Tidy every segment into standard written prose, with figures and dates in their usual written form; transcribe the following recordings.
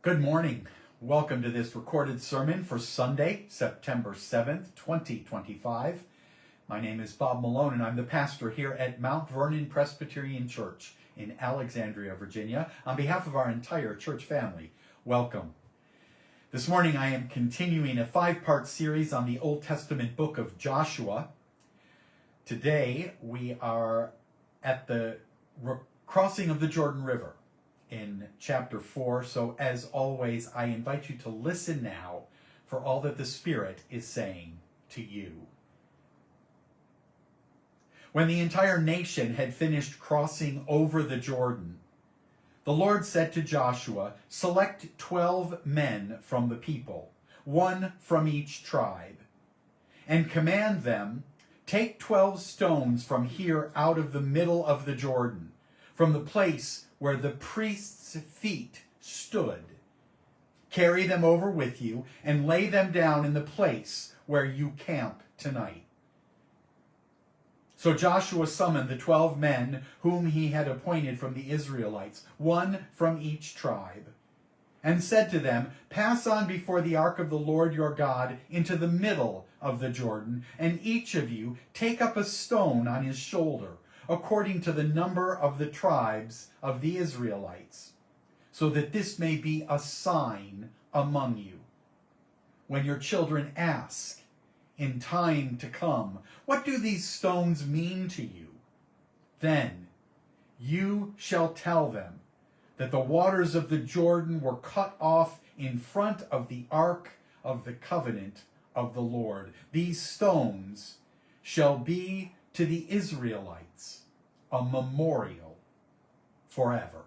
Good morning. Welcome to this recorded sermon for Sunday, September 7th, 2025. My name is Bob Malone, and I'm the pastor here at Mount Vernon Presbyterian Church in Alexandria, Virginia. On behalf of our entire church family, welcome. This morning I am continuing a 5-part series on the Old Testament book of Joshua. Today we are at the crossing of the Jordan River in chapter 4. So as always, I invite you to listen now for all that the Spirit is saying to you. When the entire nation had finished crossing over the Jordan, the Lord said to Joshua, "Select 12 men from the people, 1 from each tribe, and command them, take 12 stones from here out of the middle of the Jordan, from the place where the priest's feet stood. Carry them over with you and lay them down in the place where you camp tonight." So Joshua summoned the 12 men whom he had appointed from the Israelites, 1 from each tribe, and said to them, "Pass on before the ark of the Lord your God into the middle of the Jordan, and each of you take up a stone on his shoulder, according to the number of the tribes of the Israelites, so that this may be a sign among you. When your children ask in time to come, 'What do these stones mean to you?' then you shall tell them that the waters of the Jordan were cut off in front of the ark of the covenant of the Lord. These stones shall be to the Israelites a memorial forever."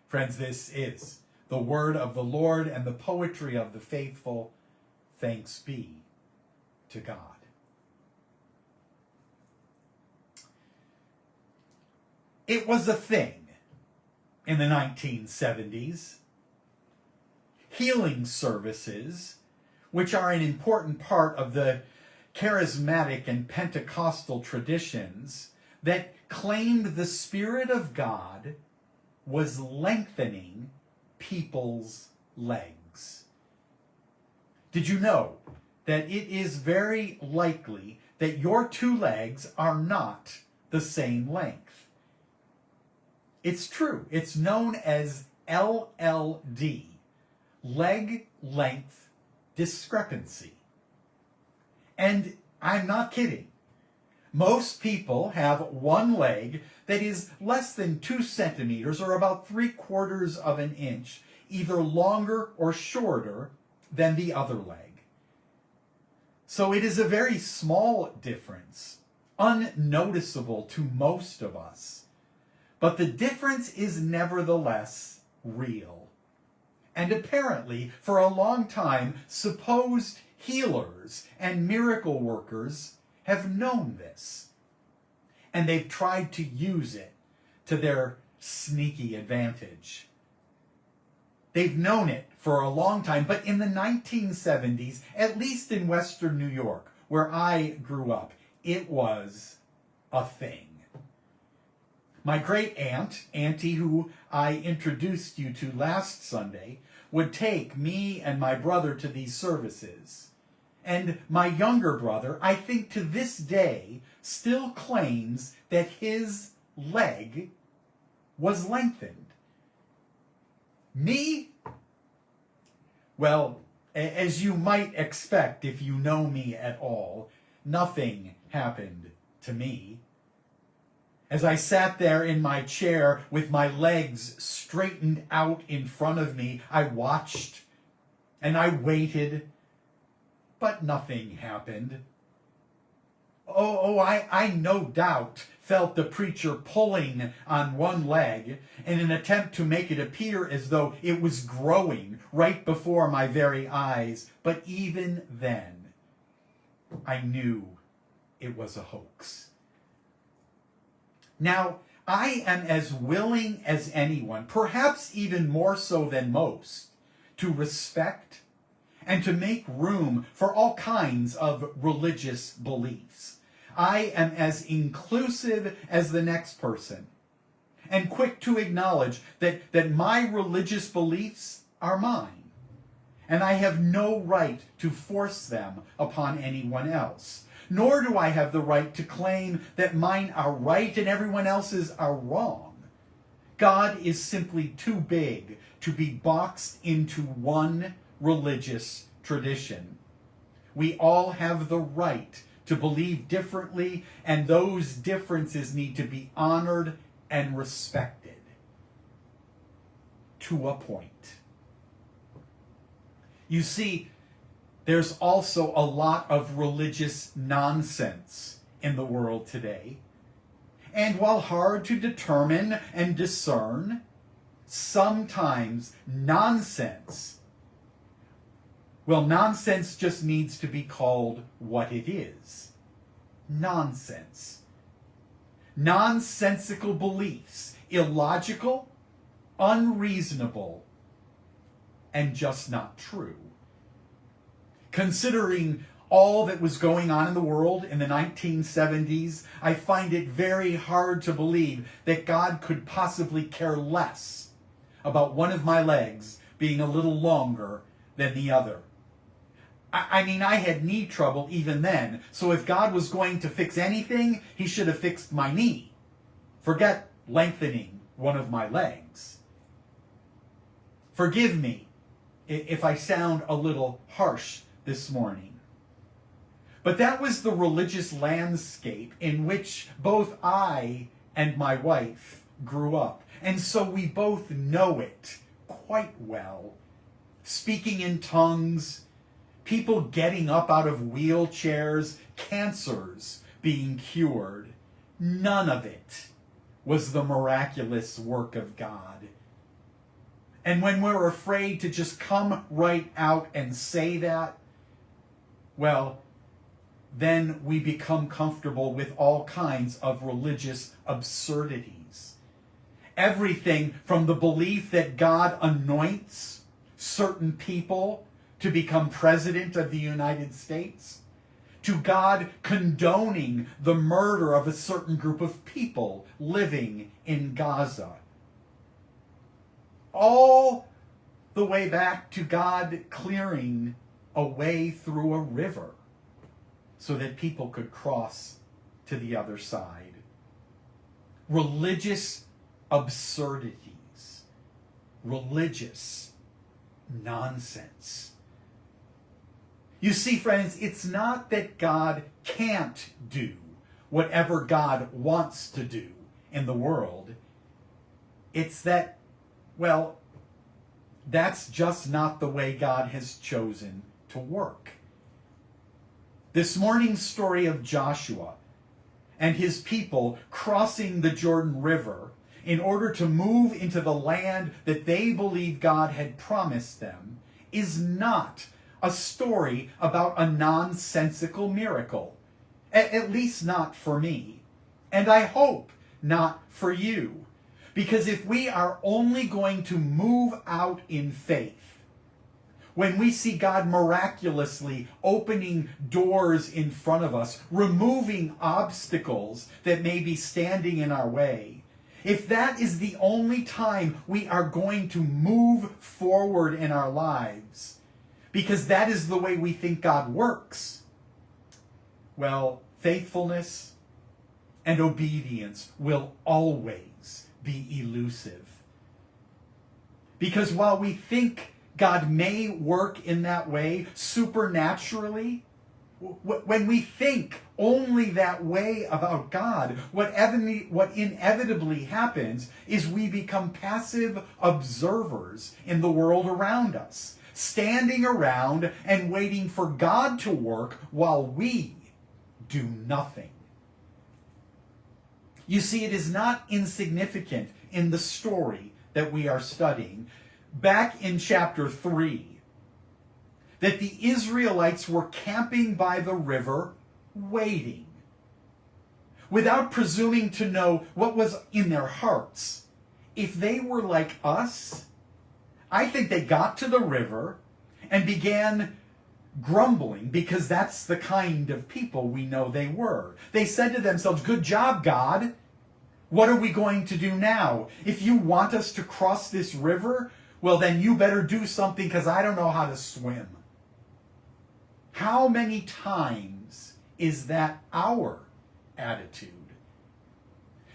Friends, this is the word of the Lord and the poetry of the faithful. Thanks be to God. It was a thing in the 1970s. Healing services, which are an important part of the charismatic and Pentecostal traditions, that claimed the Spirit of God was lengthening people's legs. Did you know that it is very likely that your 2 legs are not the same length? It's true. It's known as LLD, leg length discrepancy. And I'm not kidding. Most people have 1 leg that is less than 2 centimeters, or about 3/4 of an inch, either longer or shorter than the other leg. So it is a very small difference, unnoticeable to most of us. But the difference is nevertheless real. And apparently, for a long time, supposed healers and miracle workers have known this. And they've tried to use it to their sneaky advantage. They've known it for a long time, but in the 1970s, at least in Western New York, where I grew up, it was a thing. My great aunt, Auntie, who I introduced you to last Sunday, would take me and my brother to these services. And my younger brother, I think to this day, still claims that his leg was lengthened. Me? Well, as you might expect if you know me at all, nothing happened to me. As I sat there in my chair with my legs straightened out in front of me, I watched and I waited, but nothing happened. I no doubt felt the preacher pulling on 1 leg in an attempt to make it appear as though it was growing right before my very eyes. But even then, I knew it was a hoax. Now, I am as willing as anyone, perhaps even more so than most, to respect and to make room for all kinds of religious beliefs. I am as inclusive as the next person, and quick to acknowledge that my religious beliefs are mine, and I have no right to force them upon anyone else. Nor do I have the right to claim that mine are right and everyone else's are wrong. God is simply too big to be boxed into one religious tradition. We all have the right to believe differently, and those differences need to be honored and respected. To a point. You see, there's also a lot of religious nonsense in the world today. And while hard to determine and discern, sometimes nonsense just needs to be called what it is. Nonsense. Nonsensical beliefs, illogical, unreasonable, and just not true. Considering all that was going on in the world in the 1970s, I find it very hard to believe that God could possibly care less about one of my legs being a little longer than the other. I mean, I had knee trouble even then, so if God was going to fix anything, he should have fixed my knee. Forget lengthening one of my legs. Forgive me if I sound a little harsh this morning. But that was the religious landscape in which both I and my wife grew up. And so we both know it quite well. Speaking in tongues, people getting up out of wheelchairs, cancers being cured. None of it was the miraculous work of God. And when we're afraid to just come right out and say that, well, then we become comfortable with all kinds of religious absurdities. Everything from the belief that God anoints certain people to become president of the United States, to God condoning the murder of a certain group of people living in Gaza. All the way back to God clearing a way through a river so that people could cross to the other side. Religious absurdities. Religious nonsense. You see, friends, it's not that God can't do whatever God wants to do in the world. It's that, well, that's just not the way God has chosen to work. This morning's story of Joshua and his people crossing the Jordan River in order to move into the land that they believe God had promised them is not a story about a nonsensical miracle. At least not for me. And I hope not for you. Because if we are only going to move out in faith, when we see God miraculously opening doors in front of us, removing obstacles that may be standing in our way, if that is the only time we are going to move forward in our lives, because that is the way we think God works, well, faithfulness and obedience will always be elusive. Because while we think God may work in that way supernaturally, when we think only that way about God, what inevitably happens is we become passive observers in the world around us, standing around and waiting for God to work while we do nothing. You see, it is not insignificant in the story that we are studying, back in chapter 3, that the Israelites were camping by the river, waiting, without presuming to know what was in their hearts. If they were like us, I think they got to the river and began grumbling, because that's the kind of people we know they were. They said to themselves, "Good job, God. What are we going to do now? If you want us to cross this river, well, then you better do something because I don't know how to swim. How many times is that our attitude?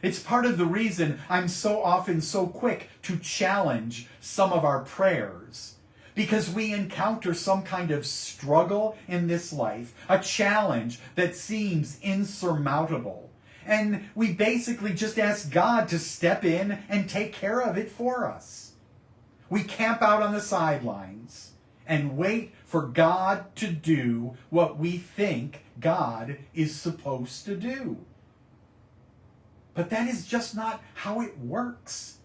It's part of the reason I'm so often so quick to challenge some of our prayers, because we encounter some kind of struggle in this life, a challenge that seems insurmountable. And we basically just ask God to step in and take care of it for us. We camp out on the sidelines and wait for God to do what we think God is supposed to do. But that is just not how it works.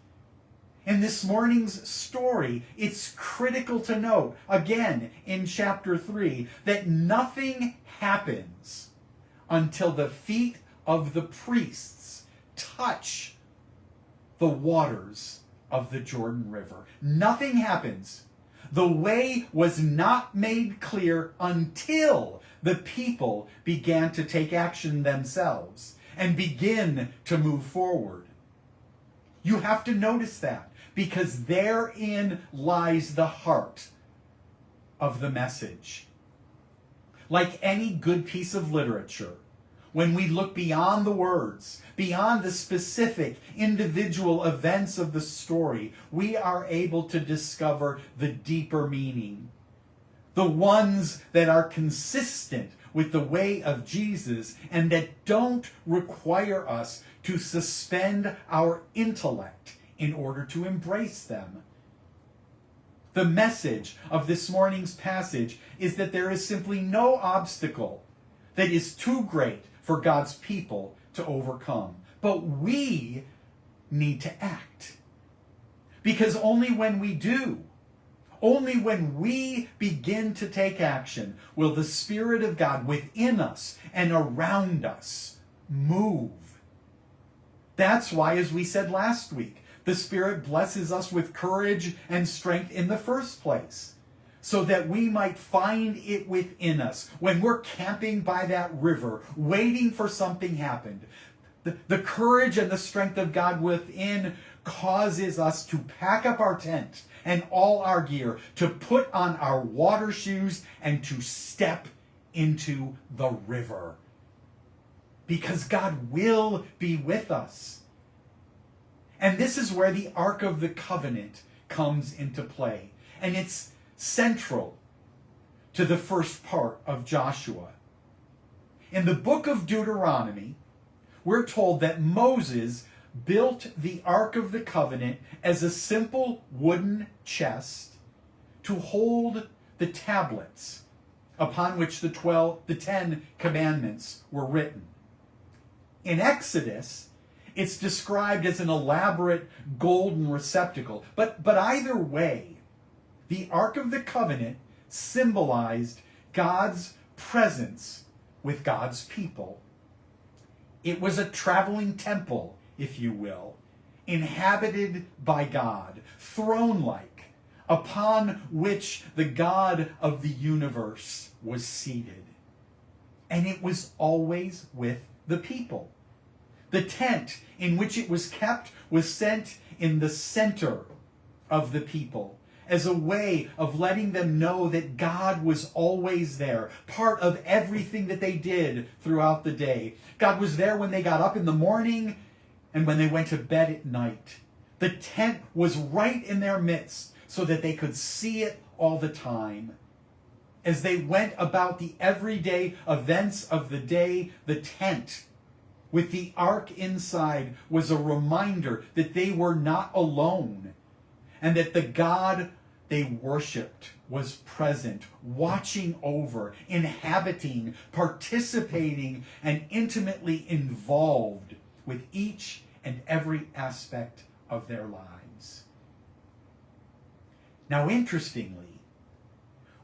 In this morning's story, it's critical to note, again in chapter 3, that nothing happens until the feet of the priests touch the waters of the Jordan River. Nothing happens. The way was not made clear until the people began to take action themselves and begin to move forward. You have to notice that, because therein lies the heart of the message. Like any good piece of literature, when we look beyond the words, beyond the specific individual events of the story, we are able to discover the deeper meaning. The ones that are consistent with the way of Jesus and that don't require us to suspend our intellect in order to embrace them. The message of this morning's passage is that there is simply no obstacle that is too great for God's people to overcome. But we need to act. Because only when we do, only when we begin to take action, will the Spirit of God within us and around us move. That's why, as we said last week, the Spirit blesses us with courage and strength in the first place, so that we might find it within us when we're camping by that river, waiting for something happen. The courage and the strength of God within causes us to pack up our tent and all our gear, to put on our water shoes and to step into the river. Because God will be with us. And this is where the Ark of the Covenant comes into play. And it's central to the first part of Joshua. In the book of Deuteronomy, we're told that Moses built the Ark of the Covenant as a simple wooden chest to hold the tablets upon which the 10 commandments were written. In Exodus, it's described as an elaborate golden receptacle. But either way, the Ark of the Covenant symbolized God's presence with God's people. It was a traveling temple, if you will, inhabited by God, throne-like, upon which the God of the universe was seated. And it was always with the people. The tent in which it was kept was set in the center of the people, as a way of letting them know that God was always there, part of everything that they did throughout the day. God was there when they got up in the morning and when they went to bed at night. The tent was right in their midst so that they could see it all the time. As they went about the everyday events of the day, the tent with the ark inside was a reminder that they were not alone, and that the God they worshipped was present, watching over, inhabiting, participating, and intimately involved with each and every aspect of their lives. Now, interestingly,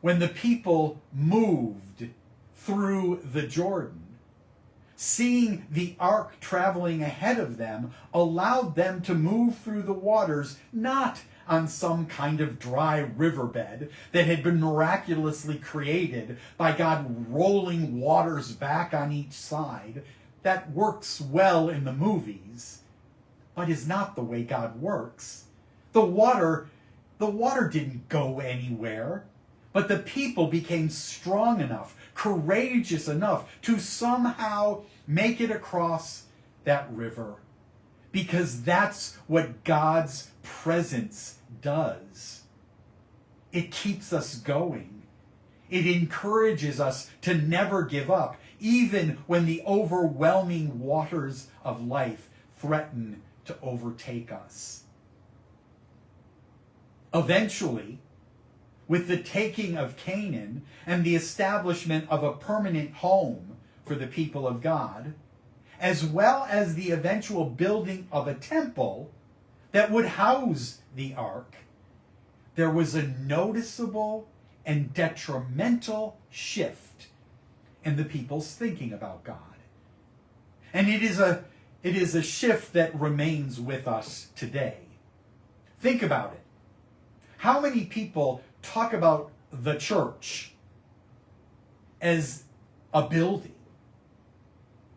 when the people moved through the Jordan, seeing the ark traveling ahead of them allowed them to move through the waters, not on some kind of dry riverbed that had been miraculously created by God rolling waters back on each side. That works well in the movies. but is not the way God works. The water didn't go anywhere, but the people became strong enough, courageous enough to somehow make it across that river. Because that's what God's presence does. It keeps us going. It encourages us to never give up, even when the overwhelming waters of life threaten to overtake us. Eventually, with the taking of Canaan and the establishment of a permanent home for the people of God, as well as the eventual building of a temple that would house the ark, there was a noticeable and detrimental shift in the people's thinking about God. And it is a shift that remains with us today. Think about it. How many people talk about the church as a building,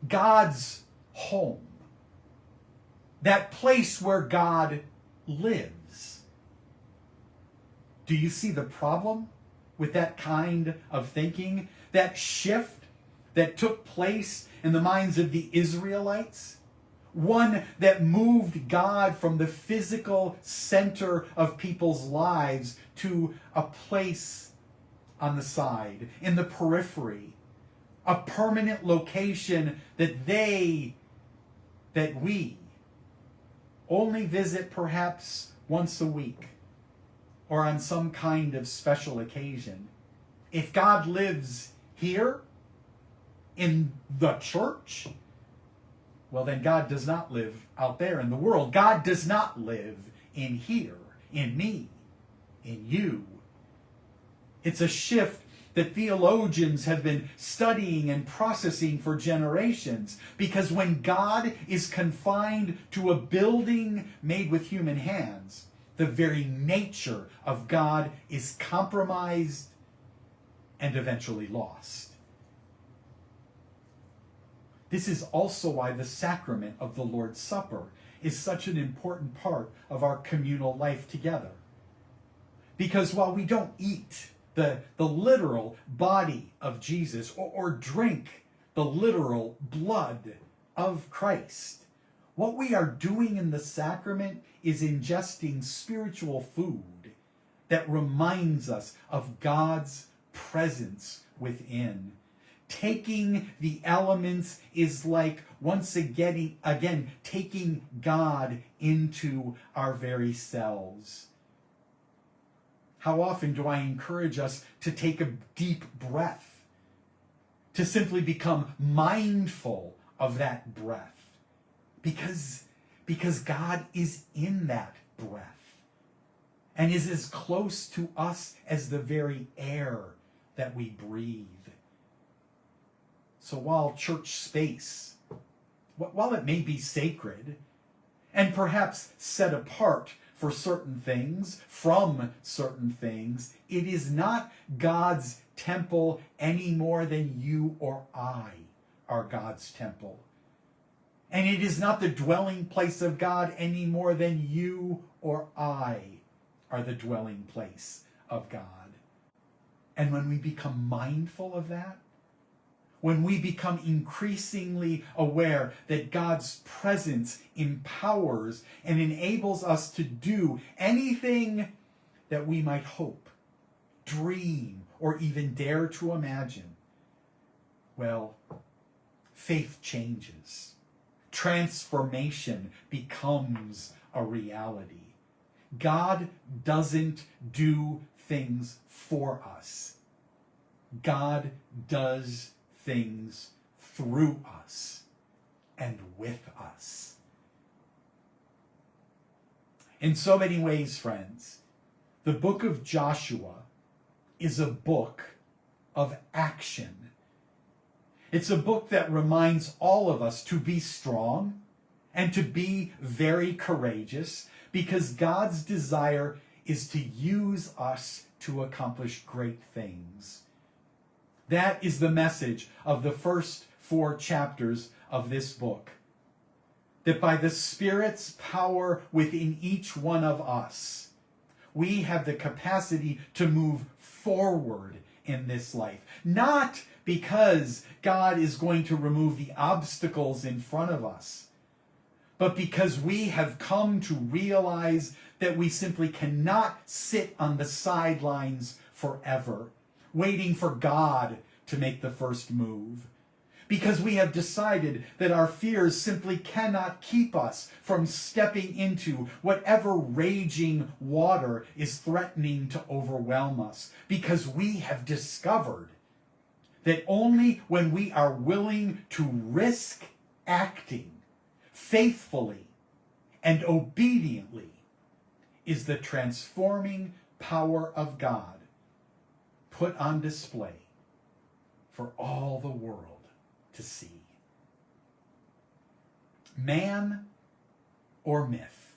God's home, that place where God lives? Do you see the problem with that kind of thinking? That shift that took place in the minds of the Israelites? One that moved God from the physical center of people's lives to a place on the side, in the periphery, a permanent location that we only visit perhaps once a week or on some kind of special occasion. If God lives here in the church, well, then God does not live out there in the world. God does not live in here, in me, in you. It's a shift that theologians have been studying and processing for generations, because when God is confined to a building made with human hands, the very nature of God is compromised and eventually lost. This is also why the sacrament of the Lord's Supper is such an important part of our communal life together. Because while we don't eat the literal body of Jesus or drink the literal blood of Christ, what we are doing in the sacrament is ingesting spiritual food that reminds us of God's presence within. Taking the elements is like, once again, taking God into our very selves. How often do I encourage us to take a deep breath, to simply become mindful of that breath? Because God is in that breath and is as close to us as the very air that we breathe. So while church space, while it may be sacred and perhaps set apart for certain things, from certain things, it is not God's temple any more than you or I are God's temple. And it is not the dwelling place of God any more than you or I are the dwelling place of God. And when we become mindful of that, when we become increasingly aware that God's presence empowers and enables us to do anything that we might hope, dream, or even dare to imagine, well, faith changes. Transformation becomes a reality. God doesn't do things for us. God does things through us and with us. In so many ways, friends, the book of Joshua is a book of action. It's a book that reminds all of us to be strong and to be very courageous, because God's desire is to use us to accomplish great things. That is the message of the first 4 chapters of this book. that by the Spirit's power within each one of us, we have the capacity to move forward in this life. Not because God is going to remove the obstacles in front of us, but because we have come to realize that we simply cannot sit on the sidelines forever, waiting for God to make the first move. Because we have decided that our fears simply cannot keep us from stepping into whatever raging water is threatening to overwhelm us. Because we have discovered that only when we are willing to risk acting faithfully and obediently is the transforming power of God put on display for all the world to see. Man or myth?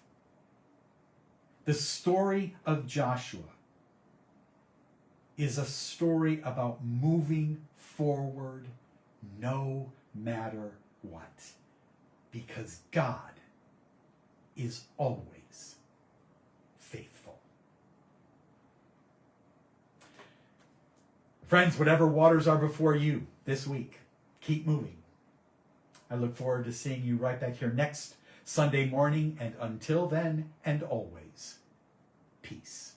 The story of Joshua is a story about moving forward no matter what, because God is always faithful. Friends, whatever waters are before you this week, keep moving. I look forward to seeing you right back here next Sunday morning, and until then and always, peace.